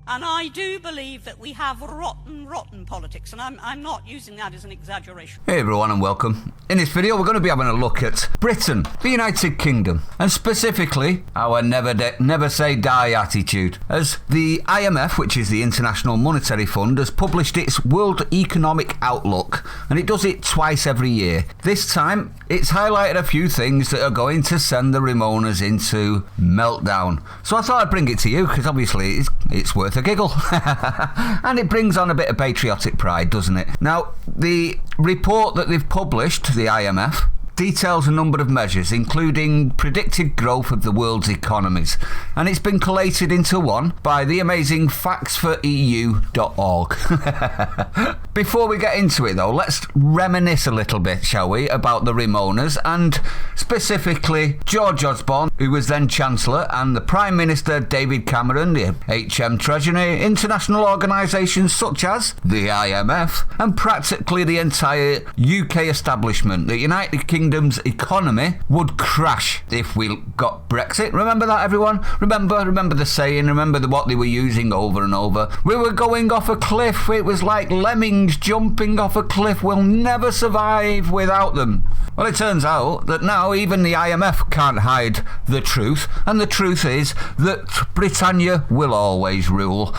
And I do believe that we have rotten politics, and I'm not using that as an exaggeration. Hey everyone and welcome. In this video we're going to be having a look at Britain, the United Kingdom, and specifically our never say die attitude, as the IMF, which is the International Monetary Fund, has published its World Economic Outlook, and it does it twice every year. This time it's highlighted a few things that are going to send the Ramonas into meltdown. So I thought I'd bring it to you because obviously it's worth a giggle. And it brings on a bit of patriotic pride, doesn't it? Now, the report that they've published, the IMF, details a number of measures, including predicted growth of the world's economies, and it's been collated into one by the amazing factsforeu.org. Before we get into it though, let's reminisce a little bit, shall we, about the Ramonas, and specifically George Osborne, who was then Chancellor, and the Prime Minister David Cameron, the HM Treasury, international organisations such as the IMF, and practically the entire UK establishment. The United Kingdom's economy would crash if we got Brexit. Remember that, everyone? Remember the saying, remember what they were using over and over. We were going off a cliff. It was like lemmings jumping off a cliff. We'll never survive without them. Well, it turns out that now even the IMF can't hide the truth, and the truth is that Britannia will always rule.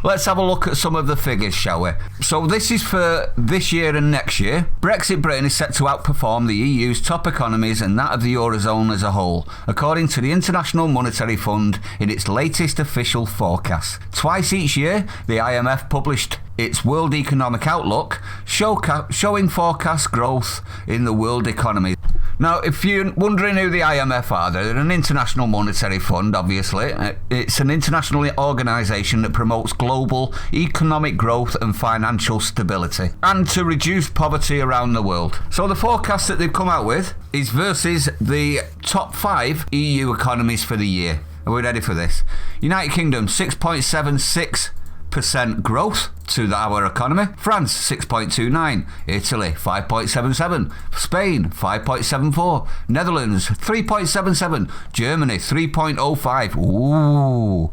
Let's have a look at some of the figures, shall we? So this is for this year and next year. Brexit Britain is set to outperform the EU's top economies and that of the Eurozone as a whole, according to the International Monetary Fund in its latest official forecast. Twice each year, the IMF published its World Economic Outlook, showing forecast growth in the world economy. Now, if you're wondering who the IMF are, they're an international monetary fund, obviously. It's an international organisation that promotes global economic growth and financial stability, and to reduce poverty around the world. So the forecast that they've come out with is versus the top 5 EU economies for the year. Are we ready for this? United Kingdom, 6.76% growth to our economy. France, 6.29. Italy, 5.77. Spain, 5.74. Netherlands, 3.77. Germany, 3.05. Ooh.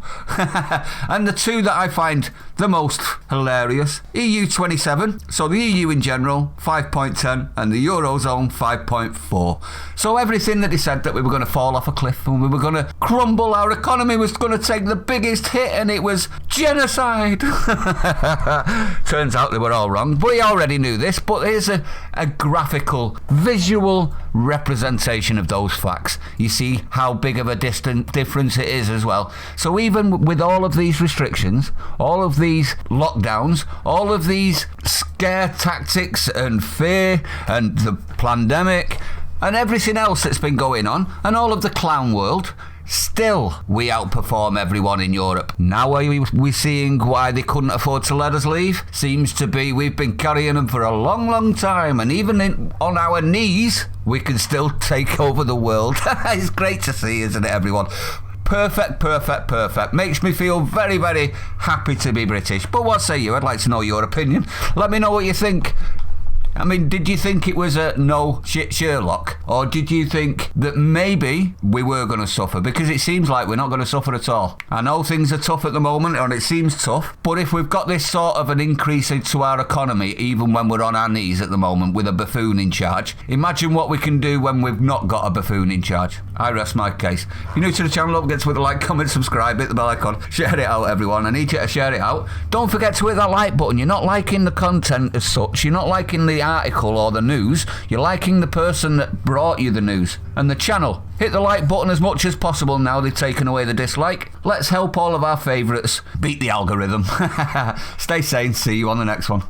And the two that I find the most hilarious, EU 27, so the EU in general, 5.10, and the Eurozone, 5.4. So everything that they said that we were going to fall off a cliff and we were going to crumble, our economy was going to take the biggest hit, and it was genocide. Turns out they were all wrong. We already knew this, but here's a graphical, visual representation of those facts. You see how big of a difference it is as well. So even with all of these restrictions, all of these lockdowns, all of these scare tactics and fear and the pandemic and everything else that's been going on, and all of the clown world, still we outperform everyone in Europe. Now are we seeing why they couldn't afford to let us leave? Seems to be we've been carrying them for a long time, and even on our knees we can still take over the world. It's great to see, isn't it, everyone? Perfect. Makes me feel very happy to be British. But what say you? I'd like to know your opinion. Let me know what you think. I mean, did you think it was a no shit Sherlock? Or did you think that maybe we were going to suffer? Because it seems like we're not going to suffer at all. I know things are tough at the moment, and it seems tough, but if we've got this sort of an increase into our economy, even when we're on our knees at the moment with a buffoon in charge, imagine what we can do when we've not got a buffoon in charge. I rest my case. If you're new to the channel, don't forget to hit the like, comment, subscribe, hit the bell icon, share it out, everyone. I need you to share it out. Don't forget to hit that like button. You're not liking the content as such. You're not liking the article or the news. You're liking the person that brought you the news and the channel. Hit the like button as much as possible now they've taken away the dislike. Let's help all of our favourites beat the algorithm. Stay sane. See you on the next one.